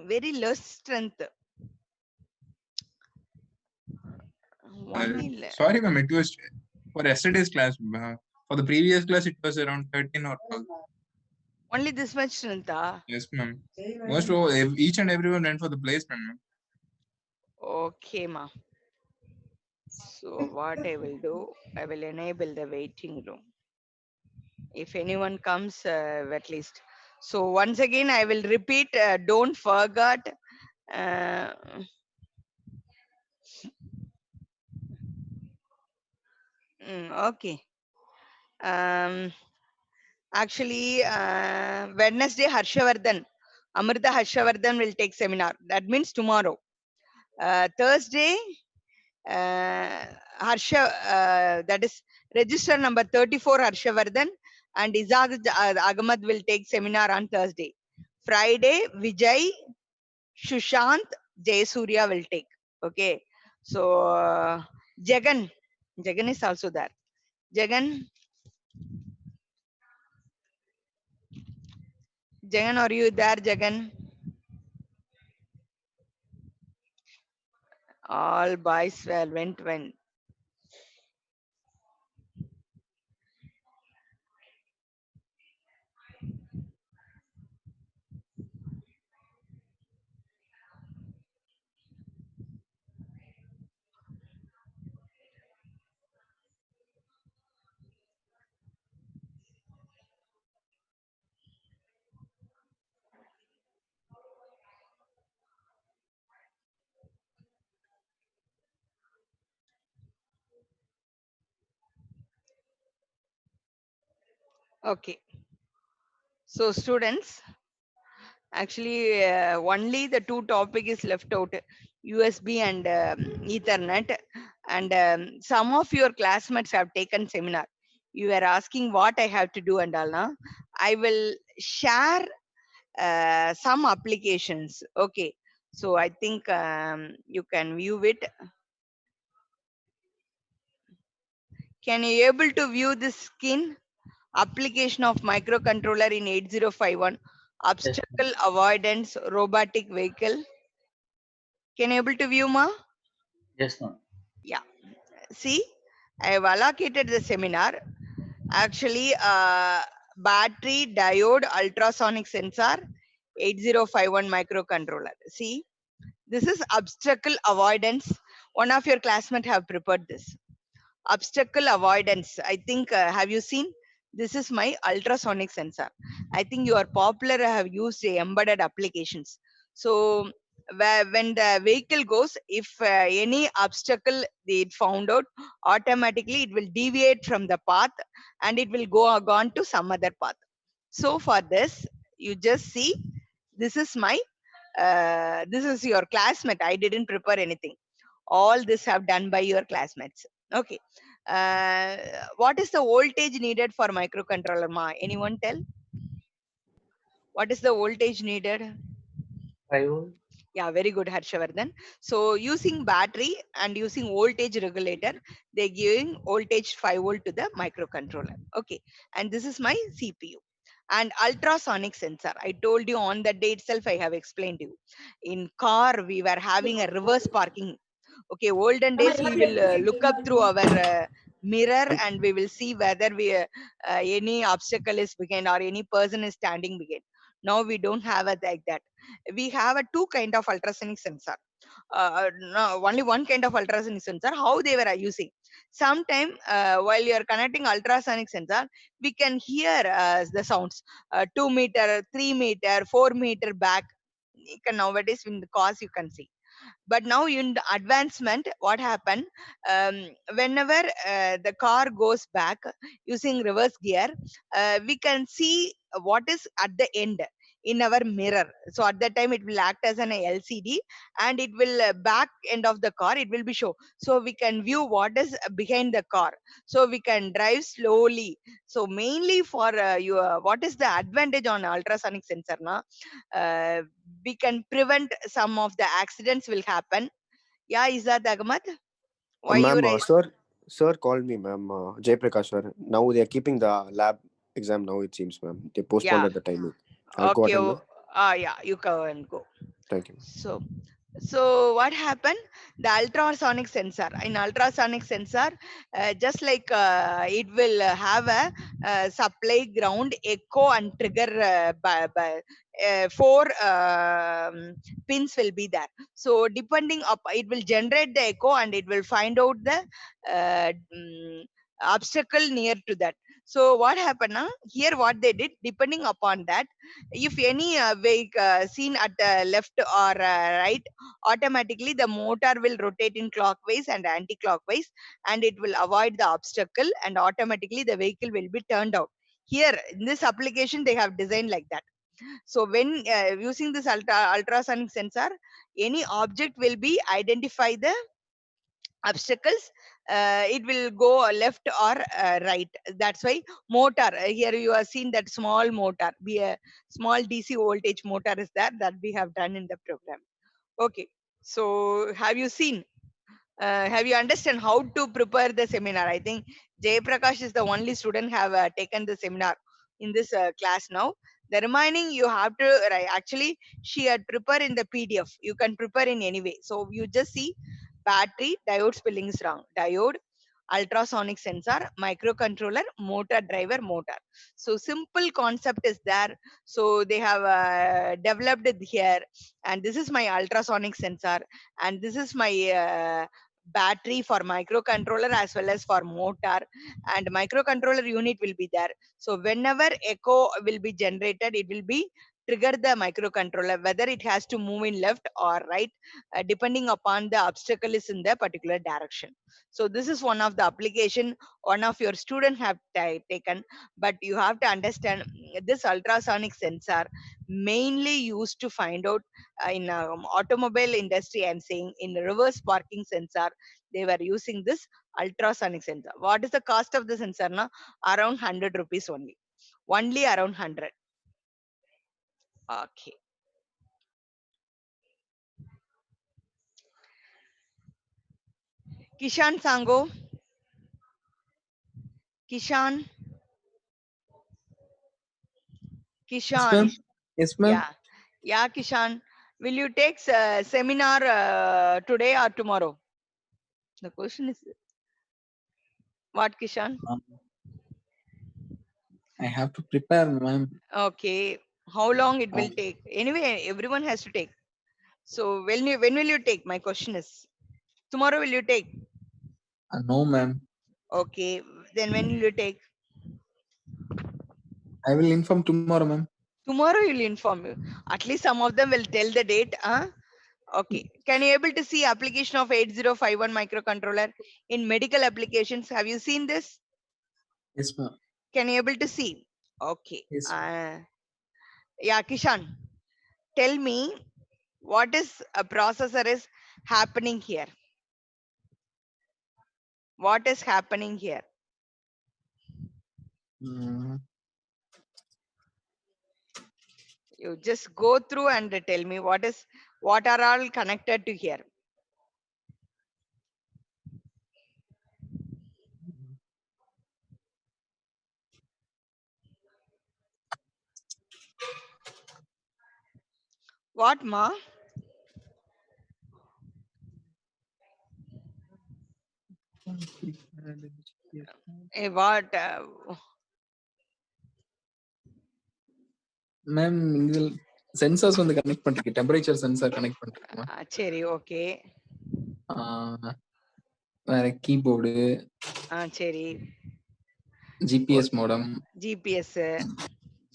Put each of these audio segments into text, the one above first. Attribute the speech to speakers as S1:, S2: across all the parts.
S1: Very less strength. Only
S2: Sorry, ma'am. It was for yesterday's class. For the previous class, it was around 13 or 12.
S1: only this much strength.
S2: Yes, ma'am. Most of each and everyone went for the placement, ma'am.
S1: Okay, ma. So what I will do, I will enable the waiting room. If anyone comes, at least. So once again, I will repeat. Don't forget. Uh, okay. Um, Actually, Wednesday, Harshavardhan, Amrita Harshavardhan will take seminar. That means tomorrow. Thursday, Harsha, that is register number 34, Harshavardhan, and Izad Agmad will take seminar on Thursday. Friday, Vijay, Shushant, Jayasurya will take. Okay. So, Jagan, Jagan is also there. Jagan, Jagan, are you there, Jagan? All boys were went. Okay. So, students, actually, only the two topic is left out: USB and Ethernet. And some of your classmates have taken seminar. You are asking what I have to do and all. Now, I will share some applications. Okay. So I think you can view it. Can you able to view this skin? Application of microcontroller in 8051,
S3: Yes,
S1: obstacle avoidance robotic vehicle. Can you able to view, ma?
S3: yes, ma'am.
S1: Yeah. See, I have allocated the seminar. Actually, battery diode ultrasonic sensor 8051 microcontroller. See, this is obstacle avoidance. One of your classmates have prepared this. Obstacle avoidance, I think, have you seen? This is my ultrasonic sensor. I think you are popular have used embedded applications. So when the vehicle goes, if any obstacle it found out, automatically it will deviate from the path and it will go on to some other path. So for this, you just see, this is my this is your classmate. I didn't prepare anything. All this have done by your classmates. Okay. uh, what is the voltage needed for microcontroller, ma? Anyone tell? What is the voltage needed?
S3: 5 volt.
S1: Yeah, very good, Harshavardhan. So using battery and using voltage regulator, they're giving voltage 5 volt to the microcontroller. Okay. And this is my CPU. And ultrasonic sensor, I told you on that day itself, I have explained you. In car we were having a reverse parking. Okay, olden days we will look up through our mirror and we will see whether we any obstacle is behind or any person is standing behind. Now we don't have it like that. We have a two kind of ultrasonic sensor. No, only one kind of ultrasonic sensor. How they were using? Sometime while you are connecting ultrasonic sensor, we can hear the sounds 2 meter, 3 meter, 4 meter back. You can nowadays in the cars you can see. But now in the advancement, what happened, whenever the car goes back using reverse gear, we can see what is at the end in our mirror. So at that time it will act as an LCD, and it will back end of the car it will be show, so we can view what is behind the car, so we can drive slowly. So mainly for your, what is the advantage on ultrasonic sensor na? uh, we can prevent some of the accidents will happen. Yeah, is that Agmat? Why you
S4: Ma'am,
S1: raise?
S4: sir called me, ma'am. Jay Prakash, sir. Now they are keeping the lab exam now, it seems, ma'am. They postponed
S1: Yeah.
S4: at the timing. I'll go
S1: Okay.
S4: attend, ma'am.
S1: Yeah, you can go.
S4: Thank you.
S1: So what happened? The ultrasonic sensor. In ultrasonic sensor, just like it will have a supply, ground, echo, and trigger. Four pins will be there. So depending up, it will generate the echo and it will find out the obstacle near to that. So what happened now? Here, what they did, depending upon that, if any vehicle seen at left or right, automatically the motor will rotate in clockwise and anti-clockwise, and it will avoid the obstacle, and automatically the vehicle will be turned out. Here in this application, they have designed like that. So when using this ultrasonic sensor, any object will be identify the obstacles, it will go left or right. That's why motor, here you are seeing that small motor, be a small DC voltage motor is there, that we have done in the program. Okay, so have you understand how to prepare the seminar? I think Jay Prakash is the only student have taken the seminar in this class now. The remaining you have to actually she had prepare in the PDF. You can prepare in any way. So you just see battery, diode spelling is wrong. Diode, ultrasonic sensor, microcontroller, motor driver, motor. So simple concept is there. So they have developed it here, and this is my ultrasonic sensor, and this is my battery for microcontroller as well as for motor, and microcontroller unit will be there. So whenever echo will be generated, it will be trigger the microcontroller whether it has to move in left or right, depending upon the obstacle is in the particular direction. So this is one of the application one of your student have taken. But you have to understand, this ultrasonic sensor mainly used to find out in automobile industry. I'm saying in reverse parking sensor, they were using this ultrasonic sensor. What is the cost of the sensor now? Around 100 rupees only around 100. Okay, Kishan Sango, Kishan,
S2: Yes, ma'am.
S1: Kishan.
S2: Yes, ma'am.
S1: Yeah, Kishan, will you take seminar today or tomorrow? The question is what, Kishan?
S2: I have to prepare, ma'am.
S1: Okay, how long it will take? Anyway, everyone has to take. So when will you take? My question is, tomorrow will you take?
S2: No, ma'am.
S1: Okay, then when will you take?
S2: I will inform tomorrow, ma'am.
S1: Tomorrow you'll inform you. At least some of them will tell the date. Huh? Okay. Can you able to see application of 8051 microcontroller in medical applications? Have you seen this?
S2: Yes, ma'am.
S1: Can you able to see? Okay.
S2: Yes.
S1: Yeah, Kishan, tell me what is a processor is happening here? What is happening here?
S2: Mm,
S1: You just go through and tell me what are all connected to here. What, ma? What?
S2: ma'am, இதில் sensors வந்து connect பண்ணிருக்கு, temperature sensor connect பண்ணிருக்கு.
S1: சரி, okay.
S2: வேற keyboard,
S1: சரி,
S2: GPS modem,
S1: GPS,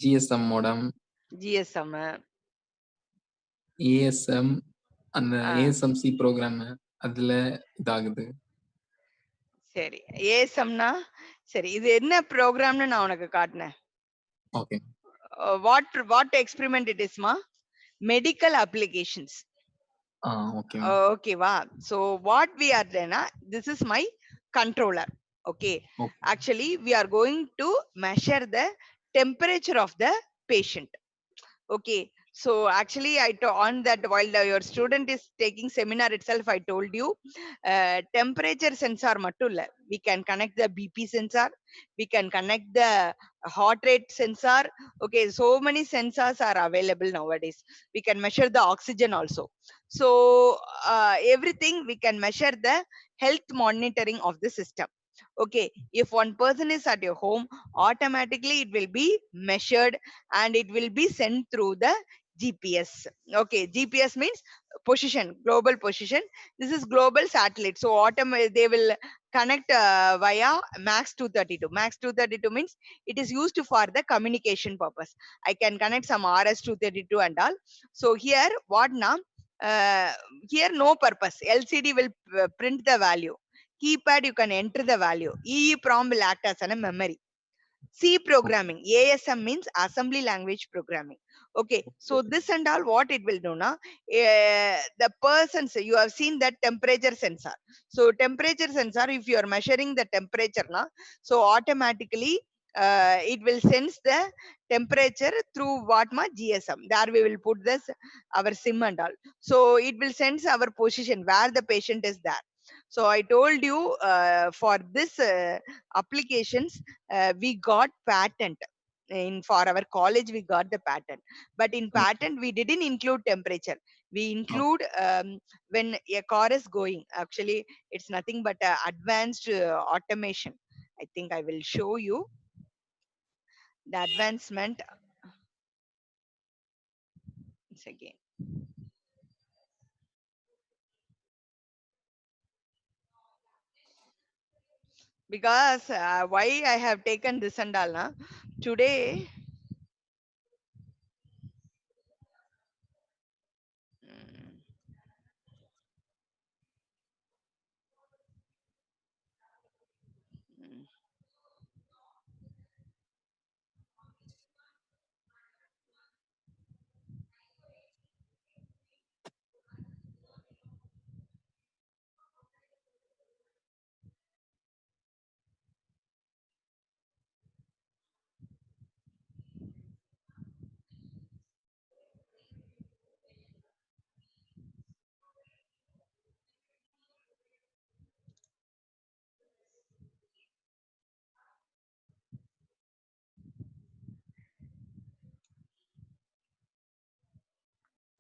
S2: GSM modem,
S1: GSM,
S2: ASM, அந்த ஏஎஸ்எம்சி program அதுல இதாகுது.
S1: சரி, ஏஎஸ்எம்னா சரி, இது என்ன ப்ரோக்ராம்னு நான் உனக்கு காட்டினேன்.
S2: Okay.
S1: What experiment it is மா? Medical applications.
S2: ஓகே.
S1: ஓகேவா? So what we are doing, this is my controller. Okay. Actually, we are going to measure the temperature of the patient. Okay. So actually, on that while your student is taking seminar itself, I told you, temperature sensor matulla. We can connect the BP sensor, we can connect the heart rate sensor. Okay, so many sensors are available nowadays. We can measure the oxygen also. So everything we can measure the health monitoring of the system. Okay, if one person is at your home, automatically it will be measured and it will be sent through the GPS. Okay, GPS means position, global position. This is global satellite. So they will connect via Max 232. Max 232 means it is used for the communication purpose. I can connect some RS 232 and all. So here what now? Uh, Here no purpose. LCD will print the value. Keypad you can enter the value. EEPROM will act as a memory. C programming, ASM means assembly language programming. Okay, so this and all what it will do now, the persons you have seen that temperature sensor. So temperature sensor, if you are measuring the temperature now, so automatically it will sense the temperature through what ma GSM. There we will put this our SIM and all. So it will sense our position where the patient is there. So I told you for this applications we got patent in for our college we got the patent, but in patent we didn't include temperature. We include when a car is going, actually it's nothing but advanced automation. I think I will show you the advancement once again, because why I have taken this and all na? Today. mm, mm,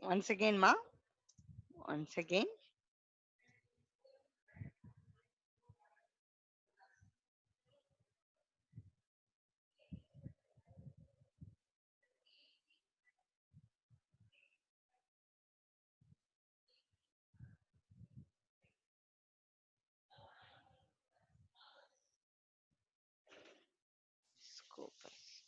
S1: Once again ma, once again. Scopus.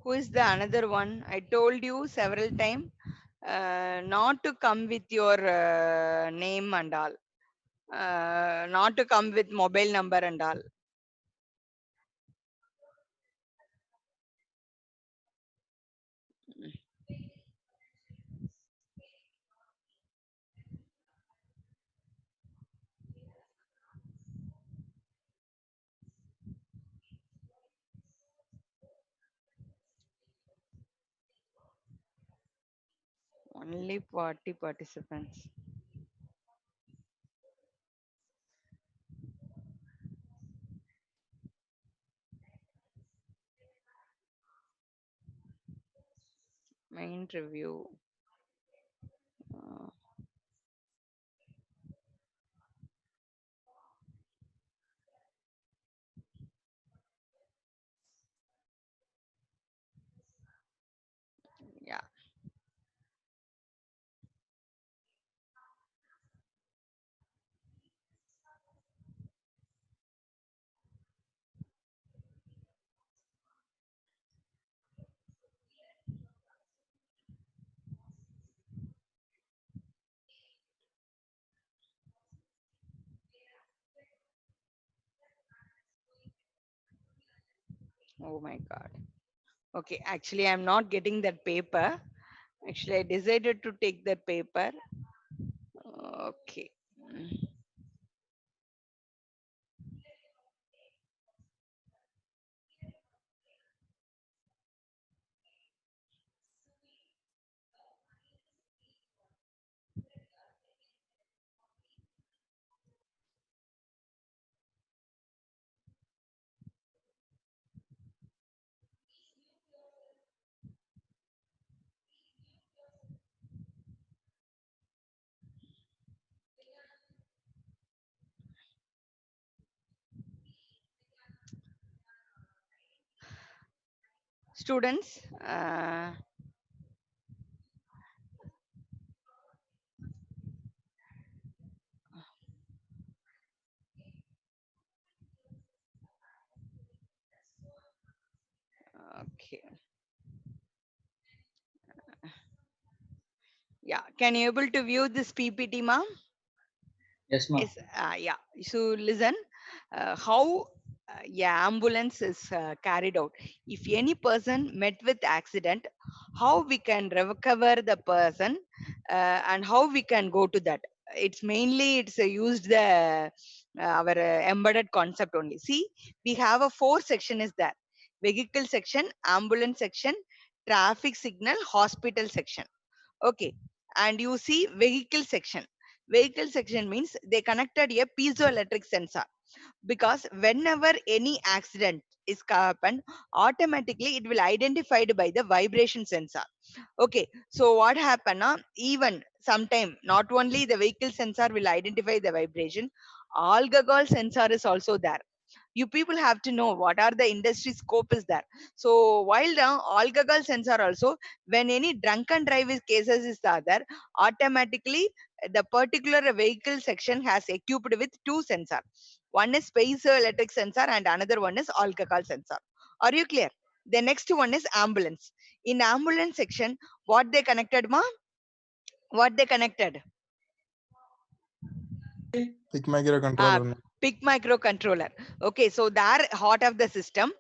S1: Who is the another one? I told you several times not to come with your name and all, not to come with mobile number and all. Only party participants. Main review. Uh, yeah. Oh my God. Okay, actually, I'm not getting that paper. Actually, I decided to take that paper. Okay. Students, okay. Yeah, can you able to view this PPT, ma'am?
S3: Yes, ma'am.
S1: Yes, yeah. So listen, how yeah, ambulance is carried out. If any person met with accident, how we can recover the person, and how we can go to that. It's mainly it's used the our embedded concept only. See, we have a four section is there: vehicle section, ambulance section, traffic signal, hospital section. Okay, and you see vehicle section. Vehicle section means they connected a piezoelectric sensor, because whenever any accident is happened, automatically it will identified by the vibration sensor. Okay, so what happen? Even sometime not only the vehicle sensor will identify the vibration, alcohol sensor is also there. You people have to know what are the industry scope is there. So while the alcohol sensor also, when any drunken drive cases is there, automatically the particular vehicle section has equipped with two sensor. One is piezoelectric sensor and another one is alcohol sensor. Are you clear? The next one is ambulance. In ambulance section, what they connected, ma? What they connected?
S5: PIC
S1: uh,
S5: microcontroller.
S1: PIC microcontroller. Okay, so there heart of the system,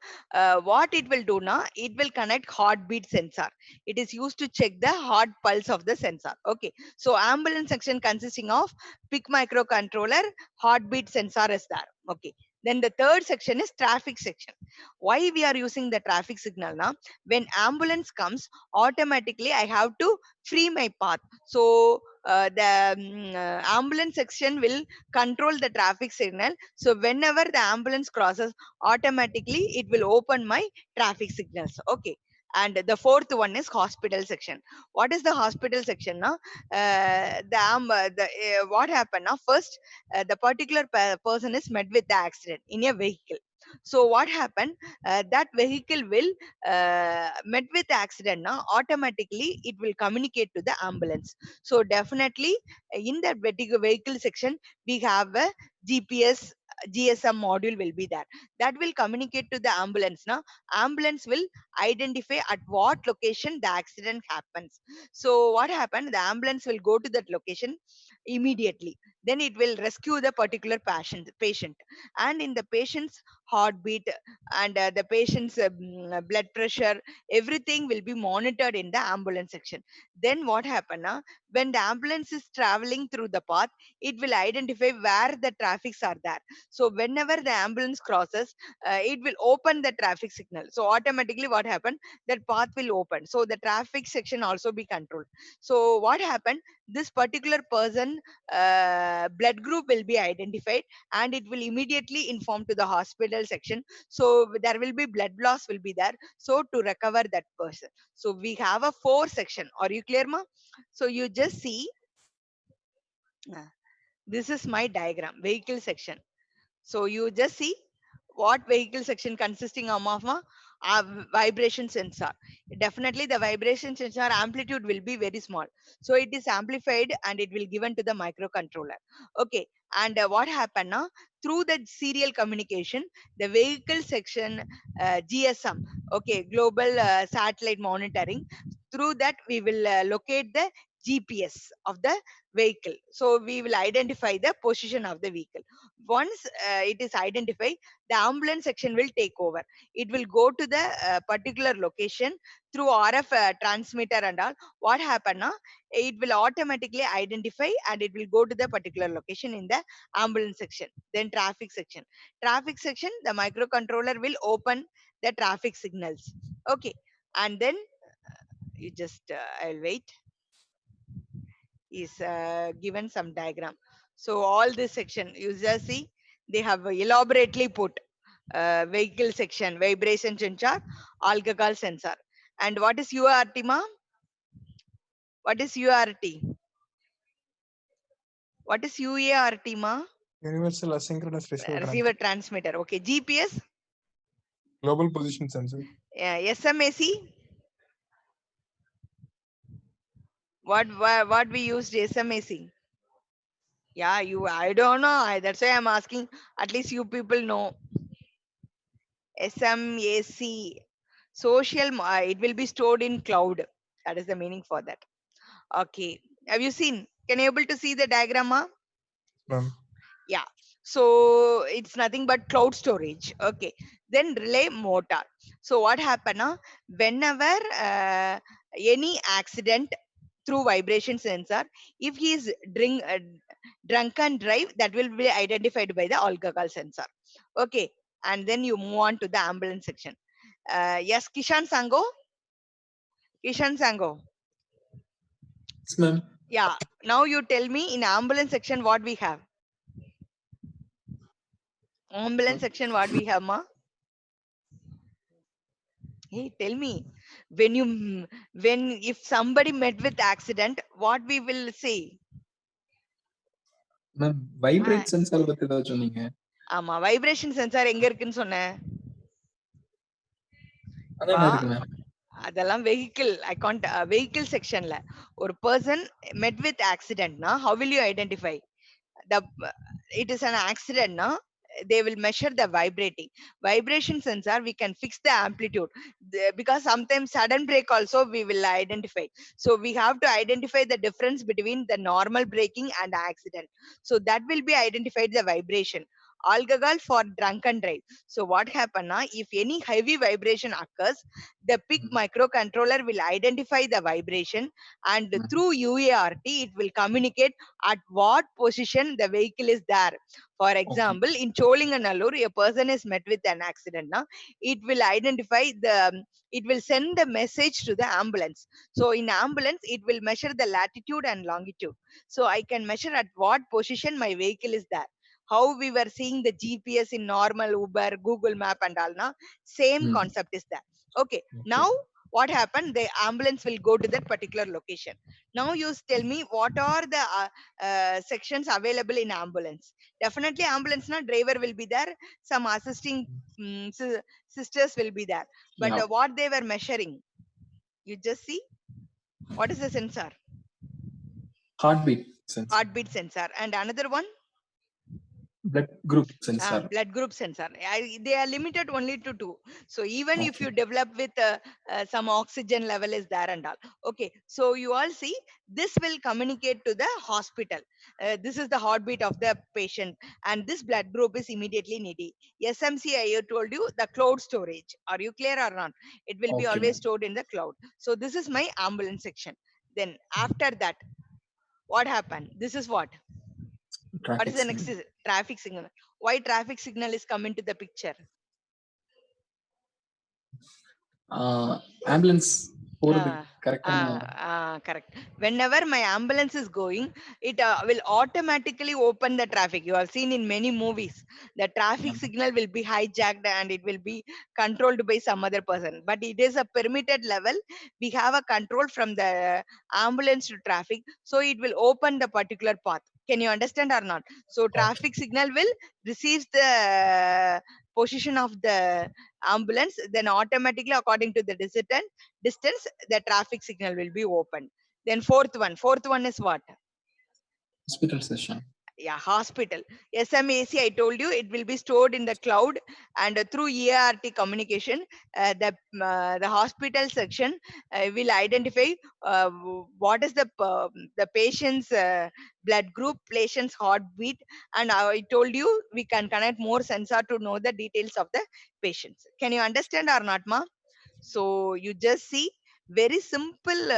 S1: what it will do now, it will connect heartbeat sensor. It is used to check the heart pulse of the sensor. Okay, so ambulance section consisting of PIC microcontroller, heartbeat sensor is there. Okay, then the third section is traffic section. Why we are using the traffic signal now? When ambulance comes, automatically I have to free my path. So the ambulance section will control the traffic signal. So whenever the ambulance crosses, automatically it will open my traffic signals. Okay. And the fourth one is hospital section. What is the hospital section now? What happened now? First, the particular person is met with the accident in a vehicle. So what happened? That vehicle will met with accident now. Automatically, it will communicate to the ambulance. So definitely, in that vehicle section, we have a GPS GSM module will be there, that will communicate to the ambulance. Now ambulance will identify at what location the accident happens. So what happened, the ambulance will go to that location immediately. Then it will rescue the particular patient, and in the patient's heartbeat and the patient's blood pressure, everything will be monitored in the ambulance section. Then what happened, when the ambulance is traveling through the path, it will identify where the traffics are there. So whenever the ambulance crosses, it will open the traffic signal. So automatically what happened, that path will open, so the traffic section also be controlled. So what happened, this particular person blood group will be identified, and it will immediately inform to the hospital section. So there will be blood loss will be there, so to recover that person. So we have a four section. Are you clear, ma? So you just see, uh, this is my diagram, vehicle section. So you just see what vehicle section consisting of a vibration sensor. Definitely the vibration sensor amplitude will be very small. So it is amplified and it will given to the microcontroller. Okay. And what happened now? Through the serial communication, the vehicle section GSM, okay, global satellite monitoring. through that we will locate the GPS of the vehicle. So we will identify the position of the vehicle. Once it is identified, the ambulance section will take over. It will go to the particular location through RF transmitter and all. What happen now? It will automatically identify and it will go to the particular location in the ambulance section. Then traffic section. Traffic section, the microcontroller will open the traffic signals. Okay, and then you just I'll wait. Is given some diagram. So all this section you just see they have elaborately put vehicle section, vibration sensor, alcohol sensor. And what is UART, ma? What is UART? What is UART, ma?
S5: Universal Asynchronous Receiver
S1: Receiver
S5: Transmitter.
S1: transmitter. Okay. GPS?
S5: Global Position Sensor.
S1: SMAC? What we used SMAC? Yeah, I don't know. That's why I'm asking. At least you people know. SMAC. It will be stored in cloud. That is the meaning for that. Okay. Have you seen? Can you able to see the diagram?
S5: Ma'am.
S1: Yeah. So it's nothing but cloud storage. Okay. Then relay motor. So what happen? Whenever any accident through vibration sensor, if he is drunk and drive, that will be identified by the alcohol sensor. Okay. And then you move on to the ambulance section. Yes, Kishan Sango. Kishan Sango.
S6: Yes, ma'am.
S1: Yeah. Now you tell me in ambulance section what we have. Ambulance section what we have, ma? Hey, tell me. When if somebody met with accident, what we will say?
S6: Ma'am, vibrate sensor பத்தி ஏதாவது சொன்னீங்க.
S1: ஆமா, vibration sensor எங்க இருக்குன்னு சொன்னேன்.
S6: அதான் இருக்கு ma'am.
S1: அதெல்லாம் வெஹிக்கிள் செக்ஷன்ல ஒரு person met with accident na, how will you identify the it is an accident na? They will measure the vibration sensor. We can fix the amplitude because sometimes sudden break also we will identify. So we have to identify the difference between the normal braking and accident. So that will be identified the vibration. Alcohol for drunken drive. So what happen na, if any heavy vibration occurs, the PIC microcontroller will identify the vibration and through UART it will communicate at what position the vehicle is there. For example, in Cholinganallur, a person is met with an accident. Now, it will identify it will send the message to the ambulance. So in ambulance, it will measure the latitude and longitude. So I can measure at what position my vehicle is there. How we were seeing the GPS in normal Uber, Google Map and all, na, same concept is there. Okay. Now what happened? The ambulance will go to that particular location. Now you tell me what are the sections available in ambulance. Definitely ambulance na, driver will be there, some assisting sisters will be there, but what they were measuring, you just see what is the sensor?
S6: Heartbeat sensor.
S1: Heartbeat sensor. And another one,
S6: Blood group sensor.
S1: blood group sensor. They are limited only to 2. So even if you develop with some oxygen level is there and all. Okay. So you all see this will communicate to the hospital. This is the heartbeat of the patient and this blood group is immediately needy. SMC, I told you the cloud storage. Are you clear or not? It will be always stored in the cloud. So this is my ambulance section. Then after that, what happened? This is what? What is the next? Traffic signal. Why traffic signal is coming to the picture?
S6: Ambulance
S1: correct. Whenever my ambulance is going, it will automatically open the traffic. You have seen in many movies, the traffic signal will be hijacked and it will be controlled by some other person. But it is a permitted level. We have a control from the ambulance to traffic. So it will open the particular path. Can you understand or not? So traffic signal will receive the position of the ambulance, then automatically according to the distance the traffic signal will be opened. Then fourth one is what?
S6: Hospital session.
S1: Yeah, hospital. SMAC, I told you, it will be stored in the cloud, and through EART communication, the hospital section will identify what is the patient's blood group, patient's heartbeat, and I told you we can connect more sensor to know the details of the patients. Can you understand or not, ma? So you just see, very simple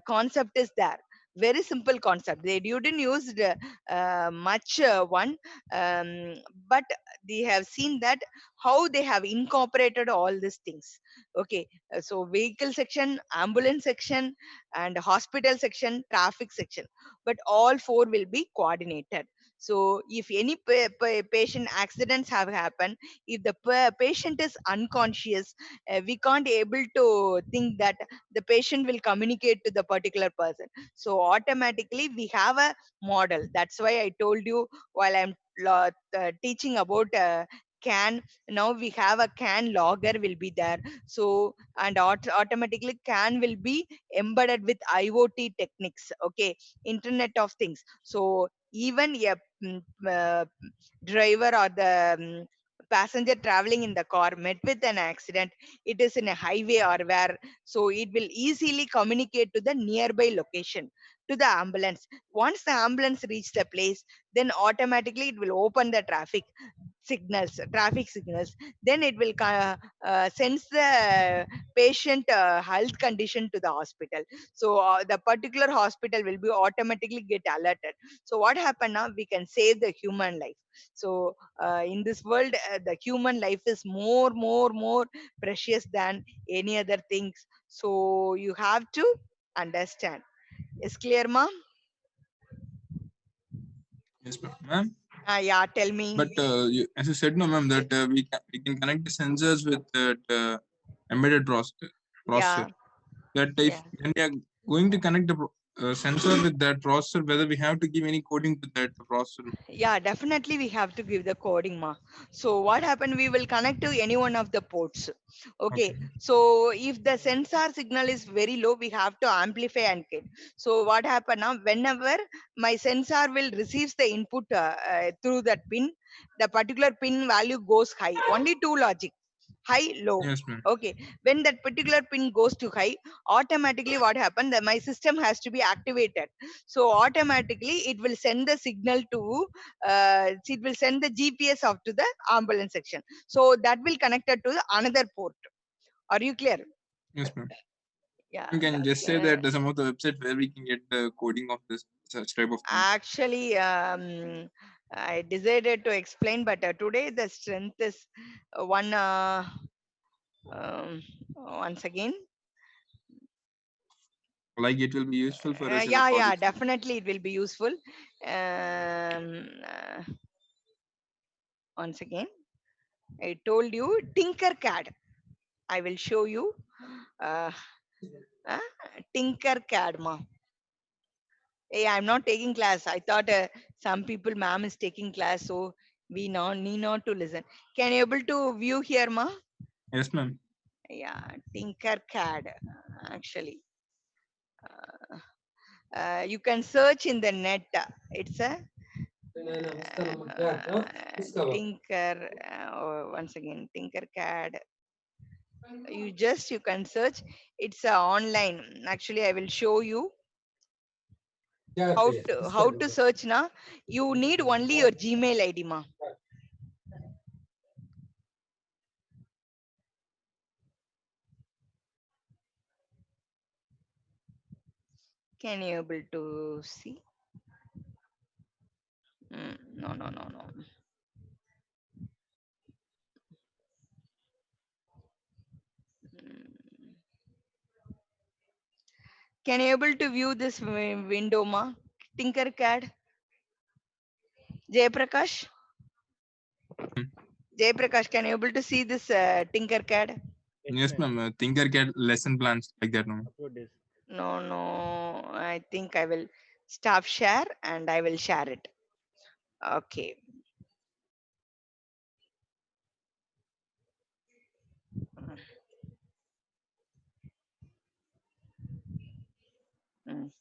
S1: concept is there. Very simple concept. They didn't use much one, um, but they have seen that how they have incorporated all these things. Okay, so vehicle section, ambulance section, and hospital section, traffic section, but all four will be coordinated. So if any patient accidents have happened, if the patient is unconscious, we can't able to think that the patient will communicate to the particular person. So automatically we have a model. That's why I told you, while I'm teaching about can, now we have a can logger will be there. So and automatically can will be embedded with IoT techniques. Okay, internet of things. So even a driver or the passenger traveling in the car met with an accident, it is in a highway or where, so it will easily communicate to the nearby location, to the ambulance. Once the ambulance reach the place, then automatically it will open the traffic signals. Then it will sends the patient health condition to the hospital. So the particular hospital will be automatically get alerted. So what happened now, we can save the human life. So in this world, the human life is more precious than any other things. So you have to understand. Is clear, ma?
S2: Yes, ma'am.
S1: Yeah, tell me.
S2: But as you said, no, ma'am, that we can connect the sensors with that embedded processor.
S1: Yeah,
S2: That if
S1: yeah.
S2: when we are going to connect the sensor with that processor, whether we have to give any coding to that processor.
S1: Yeah, definitely we have to give the coding, ma. So what happened, we will connect to any one of the ports. Okay,
S2: Okay.
S1: so if the sensor signal is very low, we have to amplify and get. So what happened now, whenever my sensor will receives the input through that pin, the particular pin value goes high. Only two logic, high, low.
S2: Yes, ma'am.
S1: Okay, when that particular pin goes to high, automatically what happened, that my system has to be activated. So automatically it will send the signal to it will send the GPS off to the ambulance section. So that will connect it to the another port. Are you clear?
S2: Yes, ma'am.
S1: Yeah,
S2: You can just
S1: that's
S2: say that some of the website where we can get the coding of this such type of things.
S1: actually I decided to explain, but today the strength is one once again.
S2: Like it will be useful for us in the
S1: Yeah, yeah,
S2: project.
S1: definitely it will be useful. Uh, Once again, I told you Tinkercad. I will show you uh, uh, Tinkercad, ma. Hey, I'm not taking class. I thought some people, ma'am, is taking class, so we need not to listen. Can you able to view here, ma?
S2: Yes, ma'am.
S1: Yeah, Tinkercad. Actually, you can search in the net. It's a Tinker. Once again, Tinkercad. You can search. It's online. Actually, I will show you how to search now. You need only your Gmail ID, ma. Can you able to see? No, no, no, no. Mm. Can you able to view this window, ma? Tinkercad. Jayprakash. Jayprakash, can you able to see this Tinkercad?
S2: Yes, ma'am. Tinkercad lesson plans like that, ma'am.
S1: No, no. I think I will stop share and I will share it. Okay. Mm.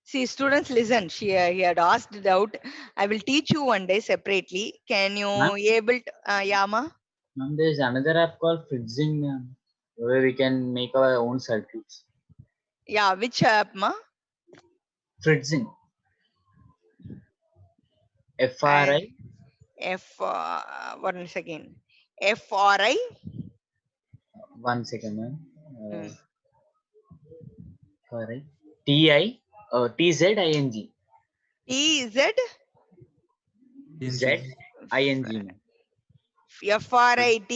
S1: See, students, listen. He had asked out. I will teach you one day separately. Can you
S3: Ma'am?
S1: able to, Yama?
S3: Ma'am, there is another app called Fritzing, ma'am, where we can make our own circuits.
S1: Yeah, which app, ma?
S3: Fritzing.
S1: I
S3: FRI.
S1: F 1 second. FRI.
S3: 1 second, ma'am.
S1: Hmm.
S3: FRI. TI. TZING.
S1: TZ
S3: ZING, ma'am.
S1: FRIT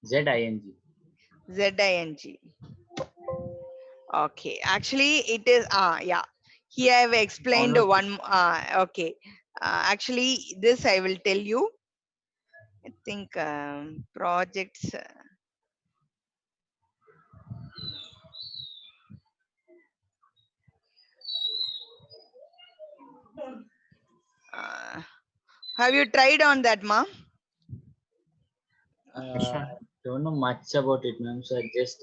S3: ZING.
S1: ZING. Okay, actually, it is yeah. Here I have explained
S2: Download.
S1: one. Okay, actually, this I will tell you. I think projects. Uh, have you tried on that, ma?
S2: Yes, ma'am.
S3: Don't know much about it, ma'am. So I just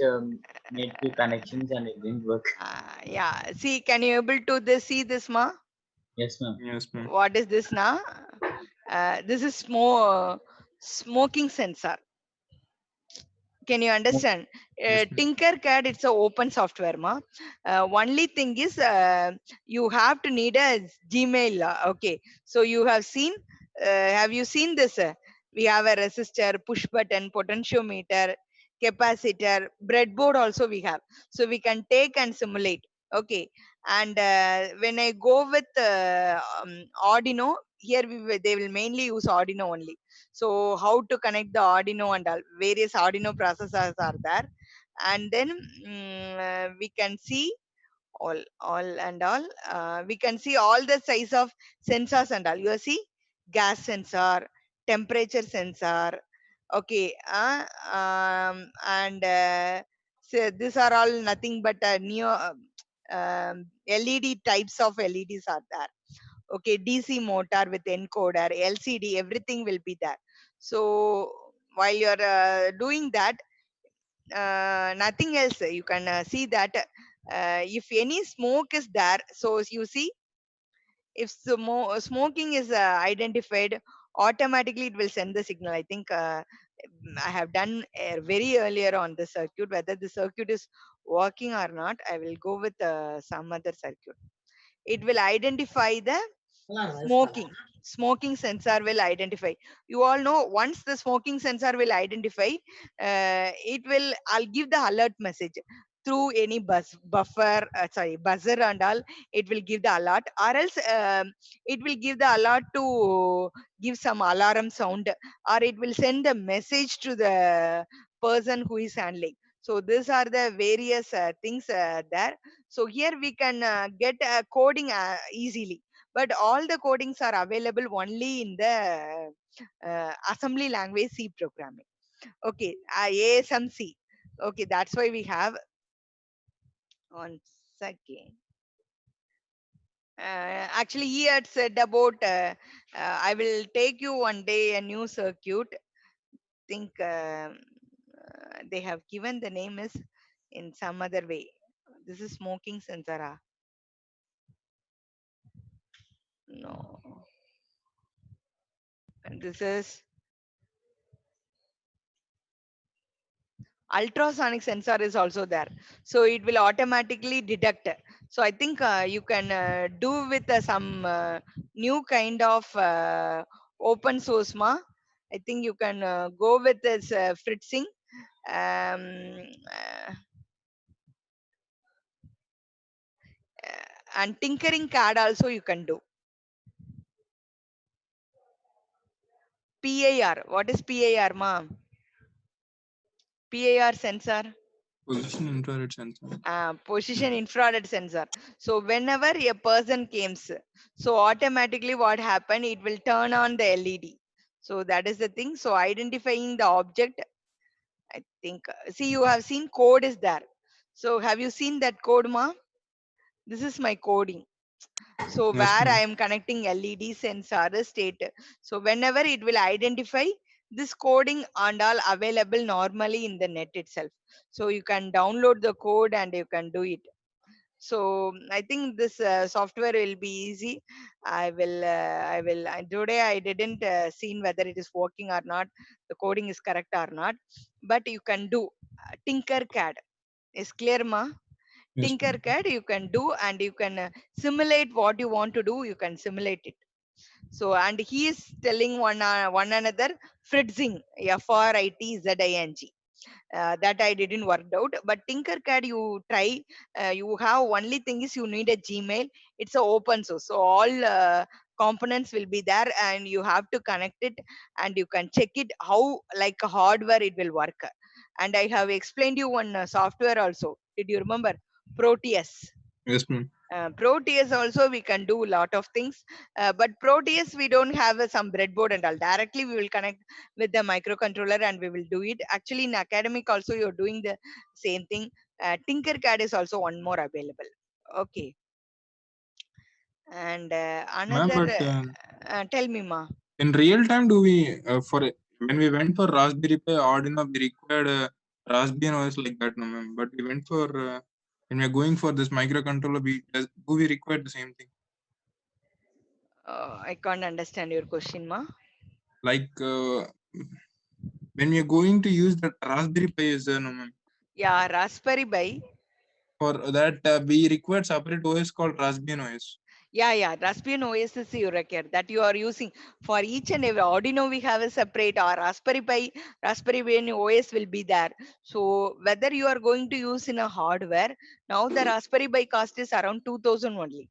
S3: made few connections and it didn't work.
S1: Yeah. See, can you able to see this, ma?
S3: Yes, ma'am.
S2: Yes, ma'am.
S1: What is this now? This is smoking sensor. Can you understand?
S2: Yes, ma'am.
S1: Tinkercad, it's a open software, ma. Only thing is, you have to need a Gmail. Okay, so you have seen. Have you seen this? We have a resistor, push button, potentiometer, capacitor, breadboard. Also we have, so we can take and simulate. Okay, and when I go with Arduino, here they will mainly use Arduino only. So how to connect the Arduino and all various Arduino processors are there, and then we can see all. We can see all the size of sensors and all. You see, gas sensor, temperature sensor. Okay, and so these are all nothing but neo LED types of LEDs are there. Okay, DC motor with encoder, LCD, everything will be there. So while you're doing that, nothing else, you can see that if any smoke is there, so you see, if smoking is identified, automatically it will send the signal. I think I have done very earlier on the circuit. Whether the circuit is working or not, I will go with some other circuit. It will identify the smoking sensor will identify. You all know, once the smoking sensor will identify, it will, I'll give the alert message through any buffer, sorry, buzzer and all. It will give the alert, or else it will give the alert to give some alarm sound, or it will send a message to the person who is handling. So these are the various things there. So here we can get coding easily, but all the codings are available only in the assembly language C programming. Okay, ASMC. Okay, that's why we have. One second. Actually, he had said about I will take you one day a new circuit. Think they have given the name is in some other way. This is smoking sensor. No, and this is ultrasonic sensor is also there, so it will automatically detect. So I think you can do with some new kind of open source, ma. I think you can go with this fritzing, um, uh, and tinkering card also you can do. PIR, what is PIR, ma? PIR sensor,
S2: Position infrared sensor.
S1: position infrared sensor. So whenever a person comes, so automatically what happen, it will turn on the LED. So that is the thing. So identifying the object, I think see, you have seen code is there. So have you seen that code, ma? This is my coding. So
S2: Yes,
S1: where I
S2: ma'am.
S1: am connecting LED sensor state, so whenever it will identify this coding and all available normally in the net itself. So you can download the code and you can do it. So I think this software will be easy. Today I didn't seen whether it is working or not, the coding is correct or not, but you can do Tinkercad. Is clear, ma?
S2: Yes, ma'am.
S1: Tinkercad you can do, and you can simulate what you want to do, you can simulate it. So and he is telling one another fritzing, FRITZING. That I didn't work out. But Tinkercad, you try. You have only thing is you need a Gmail. It's a open source, so all components will be there, and you have to connect it, and you can check it how like a hardware it will work. And I have explained you one software also. Did you remember Proteus?
S2: Yes, ma'am.
S1: Proteus also we can do a lot of things, but Proteus we don't have some breadboard and all. Directly we will connect with the microcontroller and we will do it. Actually, in academic also you're doing the same thing. Tinkercad is also one more available. Okay, and
S2: Ma'am,
S1: another.
S2: but
S1: Tell me, ma.
S2: in real time, do we when we went for Raspberry Pi Arduino, we required Raspbian OS like that, no, ma'am. But we went for when we are going for this microcontroller, do we require the same thing?
S1: I can't understand your question, ma.
S2: Like when we are going to use that Raspberry Pi, is there, no, ma'am?
S1: Yeah, Raspberry Pi.
S2: For that, we required separate OS called Raspbian OS.
S1: Yeah, Raspbian OS is your record that you are using for each and every Arduino. We have a separate, or Raspberry Pi, Raspberry Pi OS will be there. So whether you are going to use in a hardware, now the Raspberry Pi cost is around 2000 only.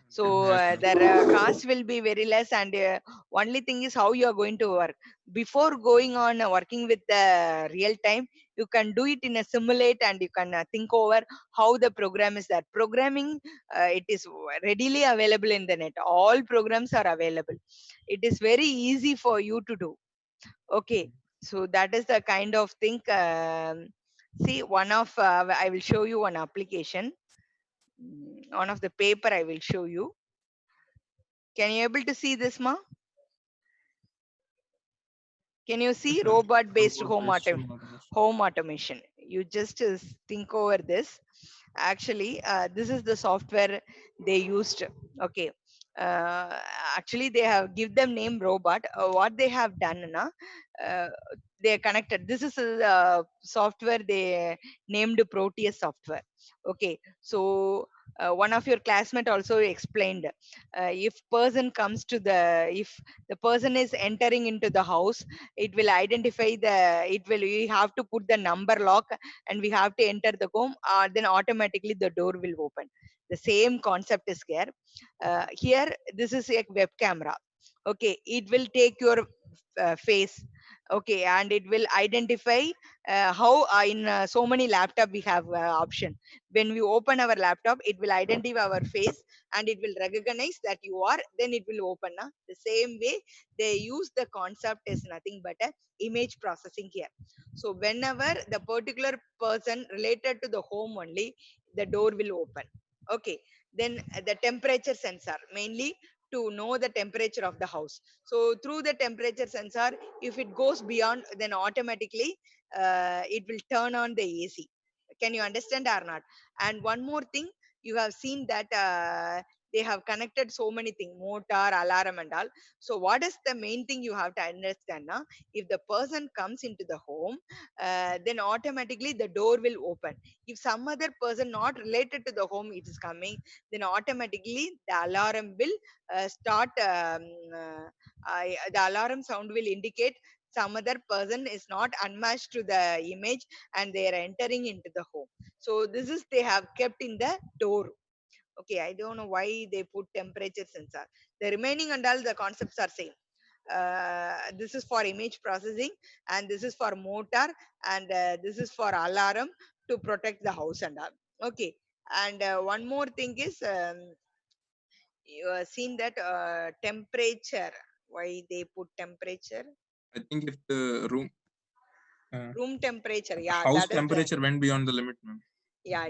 S1: So
S2: Yes, ma'am.
S1: the cost will be very less, and only thing is how you are going to work. Before going on working with the real time, you can do it in a simulate, and you can think over how the program is that programming. It is readily available in the net. All programs are available. It is very easy for you to do. Okay, so that is the kind of thing. See, one of I will show you one application. One of the paper I will show you. Can you able to see this, ma? Can you see
S2: Yes, ma'am.
S1: robot based
S2: Robot-based home automation.
S1: home automation? You just think over this. Actually, this is the software they used. Okay. Uh, Actually, they have give them name robot. What they have done, na, uh, they are connected. This is a software they named Proteus software. Okay, so one of your classmate also explained, if person comes to the, if the person is entering into the house, it will identify the, it will, we have to put the number lock, and we have to enter the home, then automatically the door will open. The same concept is here. Here this is a web camera. Okay, it will take your face. Okay, and it will identify how in so many laptop we have option. When we open our laptop, it will identify our face, and it will recognize that you are, then it will open, na? The same way they use the concept is nothing but a image processing here. So whenever the particular person related to the home only, the door will open. Okay, then the temperature sensor, mainly to know the temperature of the house. So through the temperature sensor, if it goes beyond, then automatically it will turn on the AC. Can you understand or not? And one more thing, you have seen that they have connected so many things, motor, alarm and all. So what is the main thing you have to understand now? If the person comes into the home, then automatically the door will open. If some other person not related to the home it is coming, then automatically the alarm will start. The alarm sound will indicate some other person is not unmatched to the image, and they are entering into the home. So this is they have kept in the door. Okay, I don't know why they put temperature sensor. The remaining and all the concepts are same. This is for image processing, and this is for motor, and this is for alarm to protect the house and all. Okay, and one more thing is, you have seen that temperature. Why they put temperature?
S2: I think if the uh,
S1: Room temperature. Yeah,
S2: house
S1: that is the.
S2: temperature went beyond the limit, ma'am.
S1: Yeah.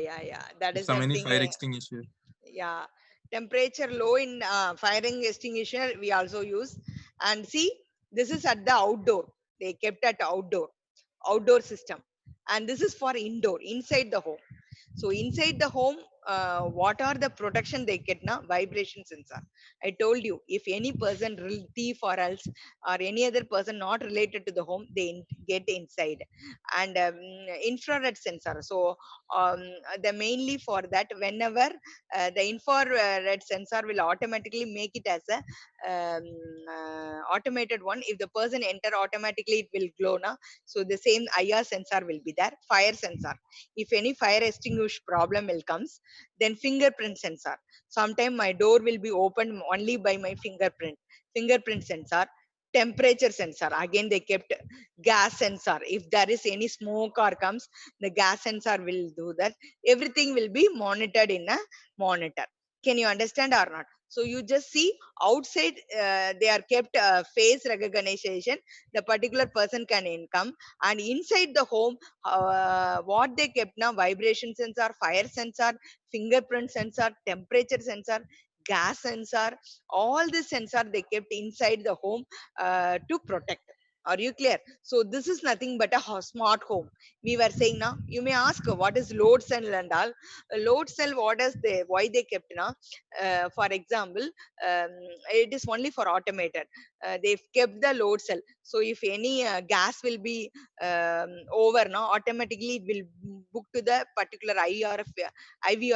S1: That
S2: If
S1: is
S2: some
S1: the
S2: any
S1: thing.
S2: fire extinguisher.
S1: Yeah, temperature low in firing extinguisher we also use. And see, this is at the outdoor. They kept at outdoor system, and this is for indoor, inside the home. So inside the home, what are the protection they get now? Vibration sensor. I told you, if any person thief or else or any other person not related to the home, they get inside. And infrared sensor. So um, the mainly for that, whenever the infrared sensor will automatically make it as a automated one. If the person enter, automatically it will glow now. So the same IR sensor will be there. Fire sensor, if any fire extinguish problem will comes, then fingerprint sensor. Sometime my door will be opened only by my fingerprint sensor. Temperature sensor, again they kept. Gas sensor, if there is any smoke or comes, the gas sensor will do that. Everything will be monitored in a monitor. Can you understand or not? So you just see outside, they are kept face recognition, the particular person can income. And inside the home, what they kept now: vibration sensor, fire sensor, fingerprint sensor, temperature sensor, gas sensor. All this sensor they kept inside the home to protect. Are you clear? So this is nothing but a smart home. We were saying now, you may ask what is load cell and all. Load cell, what is they, why they kept now? For example, um, it is only for automated. They've kept the load cell. So if any gas will be over now, automatically it will book to the particular IVR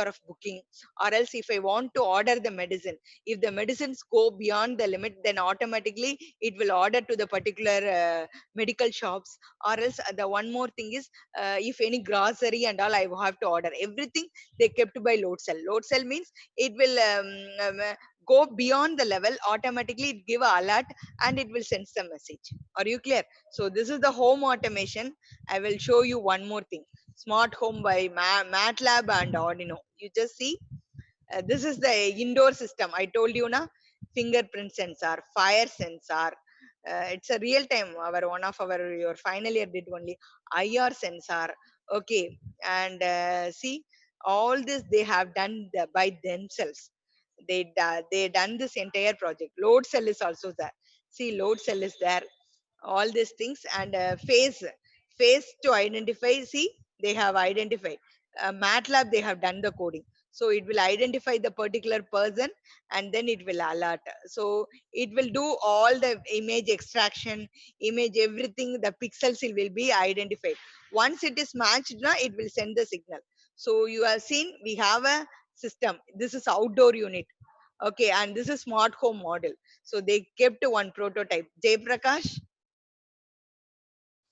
S1: of booking. Or else if I want to order the medicine, if the medicines go beyond the limit, then automatically it will order to the particular medical shops. Or else the one more thing is, if any grocery and all I have to order, everything they kept by load cell. Load cell means it will go beyond the level, automatically it give a alert and it will send the message. Are you clear? So this is the home automation. I will show you one more thing. Smart home by MATLAB and Arduino. You just see, this is the indoor system. I told you na, fingerprint sensor, fire sensor. It's a real time. Our one of our your final year did only IR sensor. Okay, and see, all this they have done by themselves. They done this entire project. Load cell is also there. See, load cell is there. All these things. And face to identify. See, they have identified. MATLAB, they have done the coding. So it will identify the particular person and then it will alert. So it will do all the image extraction, image everything. The pixels will be identified. Once it is matched now, it will send the signal. So you have seen we have a system. This is outdoor unit. Okay, and this is smart home model. So they kept one prototype. Jay Prakash,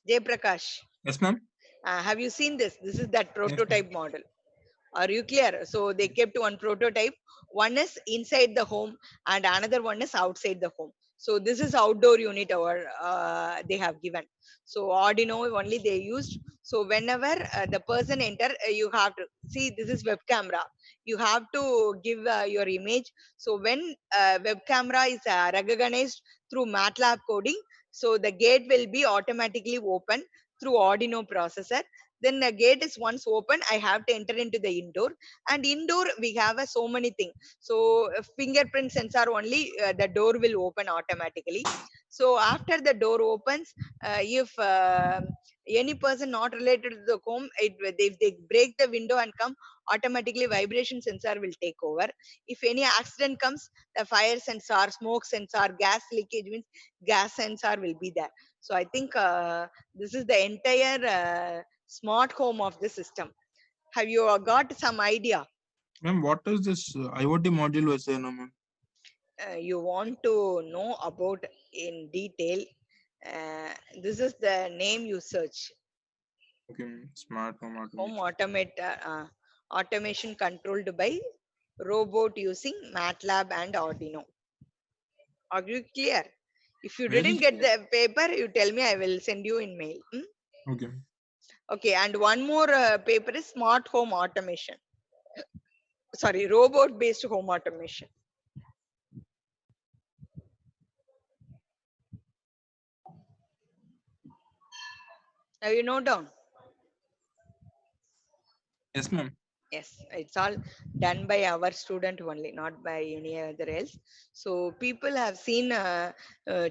S2: Yes, ma'am.
S1: have you seen this? This is that
S2: Yes, ma'am.
S1: prototype model. Are you clear? So they kept one prototype. One is inside the home and another one is outside the home. So this is outdoor unit or they have given. So Arduino only they used. So whenever the person enter, you have to see, this is web camera. You have to give your image. So when web camera is recognized through MATLAB coding, so the gate will be automatically open through Arduino processor. Then the gate is once open, I have to enter into the indoor. And indoor we have so many things. So fingerprint sensor only, the door will open automatically. So after the door opens, if any person not related to the home, if they break the window and come, automatically vibration sensor will take over. If any accident comes, the fire sensor, smoke sensor, gas leakage means gas sensor will be there. So I think this is the entire smart home of the system. Have you got some idea?
S2: Ma'am, what is this IoT module was there, no, ma'am?
S1: You want to know about in detail? This is the name you search.
S2: Okay, ma'am. Smart home
S1: Home
S2: automation.
S1: automation controlled by robot using MATLAB and Arduino. Are you clear? If you
S2: Where
S1: didn't
S2: is
S1: get the paper, you tell me, I will send you in mail.
S2: okay, ma'am.
S1: Okay, and one more paper is smart home automation. Sorry, robot based home automation. Have you note down?
S2: Yes, ma'am.
S1: Yes, it's all done by our student only, not by any other else. So people have seen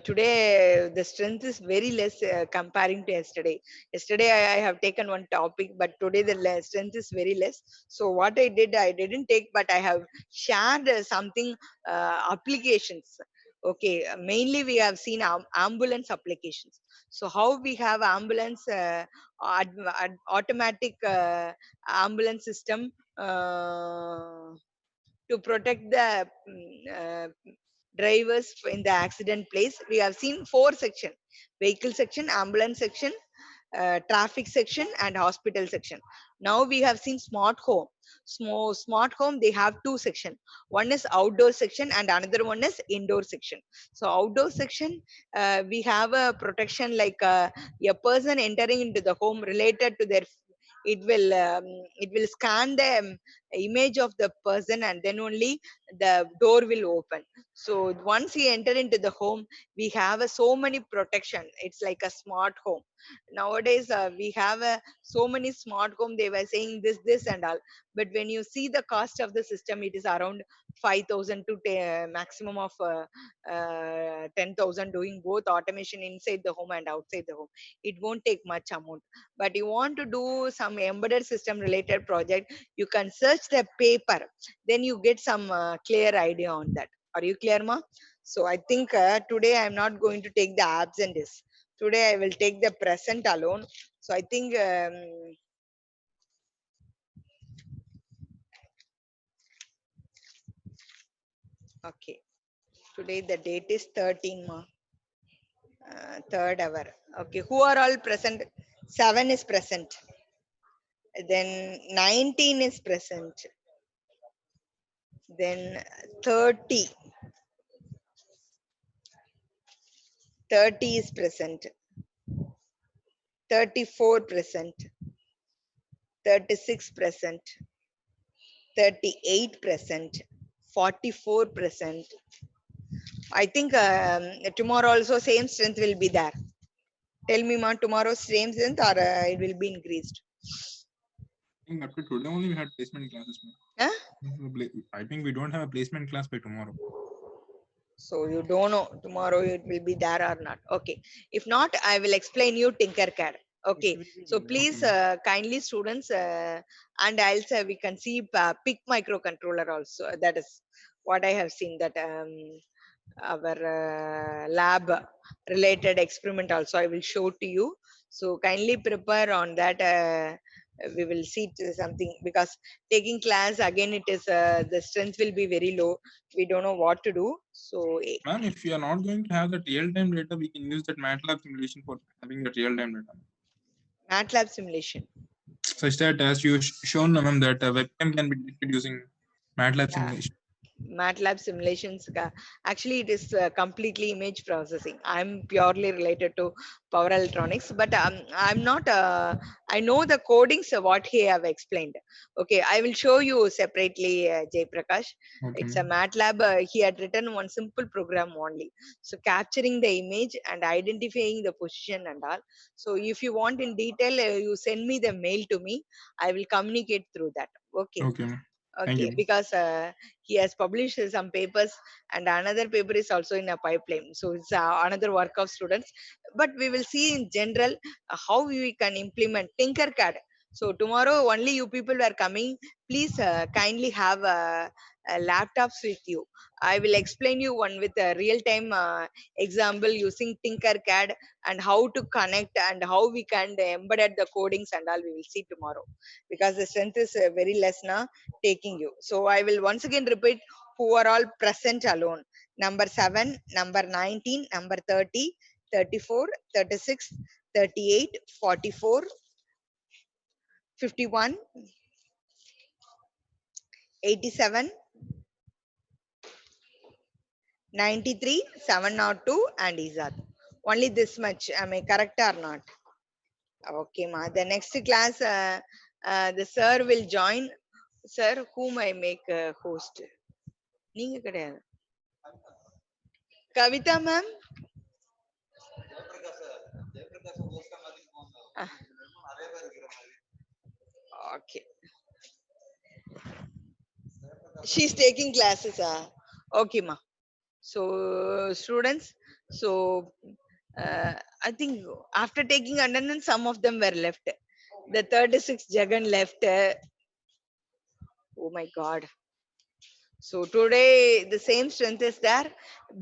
S1: today the strength is very less comparing to yesterday. Yesterday I have taken one topic, but today the strength is very less. So what I did, I didn't take, but I have shared something applications. Okay, mainly we have seen ambulance applications. So how we have ambulance automatic ambulance system to protect the drivers in the accident place. We have seen four section: vehicle section, ambulance section, traffic section, and hospital section. Now we have seen smart home. Smart home, they have two section. One is outdoor section and another one is indoor section. So outdoor section, we have a protection like a person entering into the home related to their, it will scan the image of the person, and then only the door will open. So once he enter into the home, we have so many protection. It's like a smart home. Nowadays we have so many smart home. They were saying this and all, but when you see the cost of the system, it is around 5,000 to maximum of 10,000, doing both automation inside the home and outside the home. It won't take much amount. But you want to do some embedded system related project, you can search the paper, then you get some clear idea on that. Are you clear, ma? So I think today I'm not going to take the absentees. Today I will take the present alone. So I think okay, today the date is 13, ma. Third hour. Okay, who are all present? 7 is present, then 19 is present, then 30 30 is present, 34 present, 36 present, 38 present, 44 present. I think tomorrow also same strength will be there. Tell me, ma, tomorrow same strength or it will be increased?
S2: I think up to today only we had placement classes.
S1: Huh?
S2: I think we don't have a placement class by tomorrow.
S1: So you don't know tomorrow it will be there or not. Okay. If not, I will explain you Tinkercad. Okay. So please, kindly students, and also we can see PIC microcontroller also. That is what I have seen, that our lab related experiment also I will show to you. So kindly prepare on that. We will see to something, because taking class again, it is the strength will be very low. We don't know what to do. So
S2: Ma'am, if we are not going to have that real-time data, we can use that MATLAB simulation for having that real-time data.
S1: MATLAB simulation.
S2: Such that, as you shown, ma'am, that webcam can be detected using MATLAB
S1: Yeah.
S2: simulation.
S1: MATLAB simulations. Actually, it is completely image processing. I'm purely related to power electronics, but I'm not. I know the codings what he have explained. Okay, I will show you separately, Jay Prakash.
S2: Okay,
S1: It's a MATLAB. He had written one simple program only. So capturing the image and identifying the position and all. So if you want in detail, you send me the mail to me. I will communicate through that. Okay.
S2: okay, ma'am. Thank
S1: Okay,
S2: you.
S1: because he has published some papers, and another paper is also in a pipeline. So it's another work of students. But we will see in general how we can implement Tinkercad. So tomorrow only you people were coming. Please kindly have laptops with you. I will explain you one with a real-time example using Tinkercad, and how to connect and how we can embed the codings and all. We will see tomorrow, because the strength is very less now taking you. So I will once again repeat who are all present alone. Number 7, number 19, number 30, 34, 36, 38, 44, 51, 87, 93, 702, and Izad. Only this much. Am I correct or not? Okay, ma. The next class, the sir will join. Sir, whom I make host? நீங்க கிடையாது. Kavita ma'am. Okay. She's taking classes. Okay, ma. So students, so I think after taking attendance, some of them were left. The 36 Jagan left. Oh my God. So today the same strength is there.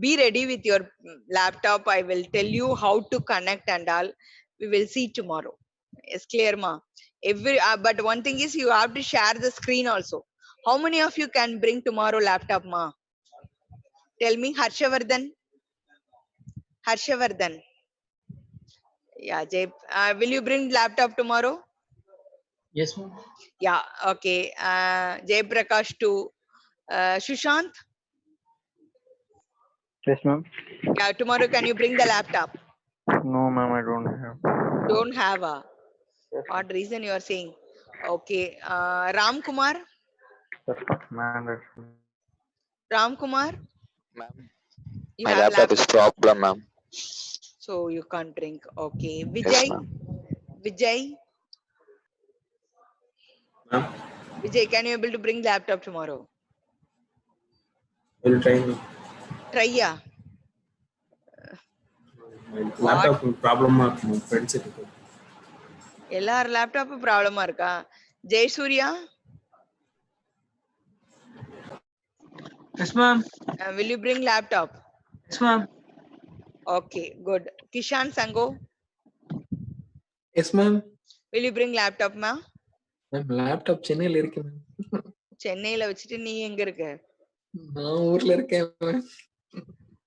S1: Be ready with your laptop. I will tell you how to connect and all. We will see tomorrow. It's clear, ma. But one thing is you have to share the screen also. How many of you can bring tomorrow laptop, ma? Tell me, Harshavardhan. Harshavardhan. Yeah, Jay. Will you bring laptop tomorrow?
S3: Yes, ma'am.
S1: Yeah. Okay. Jay Prakash too. Sushant.
S7: Yes, ma'am.
S1: Yeah. Tomorrow, can you bring the laptop?
S7: No, ma'am, I don't have.
S1: Don't have a.
S7: Yes,
S1: What reason you are saying? Okay. Ram Kumar.
S7: ma'am.
S1: Ram Kumar.
S8: Ma'am,
S1: You
S8: my
S1: have
S8: laptop is problem, ma'am.
S1: so you can't drink. Okay.
S8: Yes,
S1: Vijay.
S8: ma'am.
S1: Vijay.
S9: Ma'am,
S1: Vijay, can you able to bring laptop tomorrow?
S9: I will try.
S1: Try ya.
S9: My laptop problem of my friends.
S1: எல்லார் laptop ப்ராப்ளமா இருக்கா? Jayasuriya.
S10: Yes, ma'am.
S1: Will you bring laptop?
S10: Yes, ma'am.
S1: Okay, good. Kishan Sango.
S6: Yes, ma'am.
S1: Will you bring laptop, ma?
S6: Ma'am, laptop சென்னையில இருக்கு ma'am.
S1: சென்னையில வச்சுட்டு நீ எங்க இருக்க?
S6: நான் ஊர்ல இருக்கேன்.